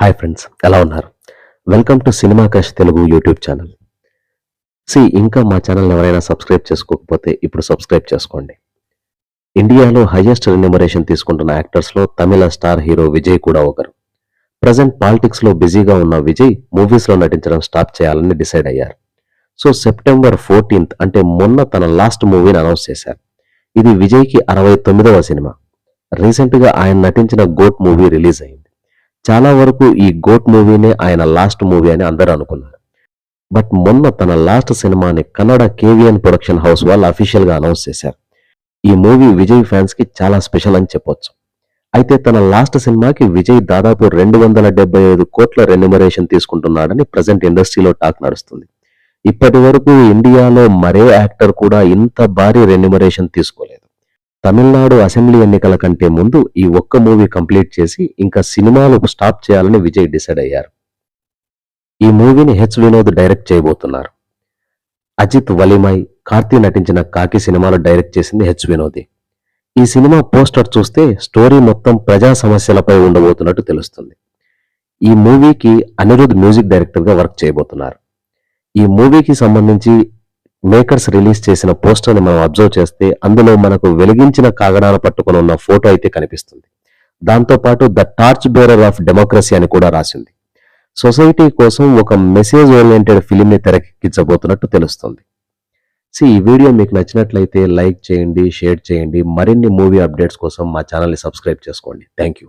Hi friends, ఎలా ఉన్నారు? Welcome to cinema crush Telugu YouTube channel. ఇంకా మా ఛానల్ని ఎవరైనా సబ్స్క్రైబ్ చేసుకోకపోతే ఇప్పుడు సబ్స్క్రైబ్ చేసుకోండి. ఇండియాలో హైయెస్ట్ రెమ్యునరేషన్ తీసుకుంటున్న యాక్టర్స్లో తమిళ స్టార్ హీరో విజయ్ కూడా ఒకరు. ప్రజెంట్ పాలిటిక్స్లో బిజీగా ఉన్న విజయ్ మూవీస్లో నటించడం స్టాప్ చేయాలని డిసైడ్ అయ్యారు. సెప్టెంబర్ 14th అంటే మొన్న తన లాస్ట్ మూవీని అనౌన్స్ చేశారు. ఇది విజయ్కి 69వ సినిమా. రీసెంట్గా ఆయన నటించిన గోట్ మూవీ రిలీజ్ అయింది. చాలా వరకు ఈ గోట్ మూవీనే ఆయన లాస్ట్ మూవీ అని అందరూ అనుకున్నారు. బట్ మొన్న తన లాస్ట్ సినిమాని కన్నడ కేవిఎన్ ప్రొడక్షన్ హౌస్ వాళ్ళు అఫీషియల్ గా అనౌన్స్ చేశారు. ఈ మూవీ విజయ్ ఫ్యాన్స్ కి చాలా స్పెషల్ అని చెప్పొచ్చు. అయితే తన లాస్ట్ సినిమాకి విజయ్ దాదాపు 275 కోట్ల రెమ్యునరేషన్ తీసుకుంటున్నాడని ప్రజెంట్ ఇండస్ట్రీలో టాక్ నడుస్తుంది. ఇప్పటి వరకు ఇండియాలో మరే యాక్టర్ కూడా ఇంత భారీ రెమ్యునరేషన్ తీసుకోలేదు. తమిళనాడు అసెంబ్లీ ఎన్నికల కంటే ముందు ఈ ఒక్క మూవీ కంప్లీట్ చేసి ఇంకా సినిమాలు స్టాప్ చేయాలని విజయ్ డిసైడ్ అయ్యారు. ఈ మూవీని వినోద్ డైరెక్ట్ చేయబోతున్నారు. అజిత్ వలిమై, కార్తీ నటించిన కాకి సినిమాలు డైరెక్ట్ చేసింది వినోదే. ఈ సినిమా పోస్టర్ చూస్తే స్టోరీ మొత్తం ప్రజా సమస్యలపై ఉండబోతున్నట్టు తెలుస్తుంది. ఈ మూవీకి అనిరుద్ మ్యూజిక్ డైరెక్టర్ గా వర్క్ చేయబోతున్నారు. ఈ మూవీకి సంబంధించి మేకర్స్ రిలీజ్ చేసిన పోస్టర్ని మనం అబ్జర్వ్ చేస్తే అందులో మనకు వెలిగించిన కాగడాలు పట్టుకొని ఉన్న ఫోటో అయితే కనిపిస్తుంది. దాంతోపాటు the torch bearer of democracy అని కూడా రాసింది. సొసైటీ కోసం ఒక మెసేజ్ ఓరియంటెడ్ ఫిలింని తెరకెక్కించబోతున్నట్టు తెలుస్తుంది. ఈ వీడియో మీకు నచ్చినట్లయితే లైక్ చేయండి, షేర్ చేయండి. మరిన్ని మూవీ అప్డేట్స్ కోసం మా ఛానల్ని సబ్స్క్రైబ్ చేసుకోండి. Thank you.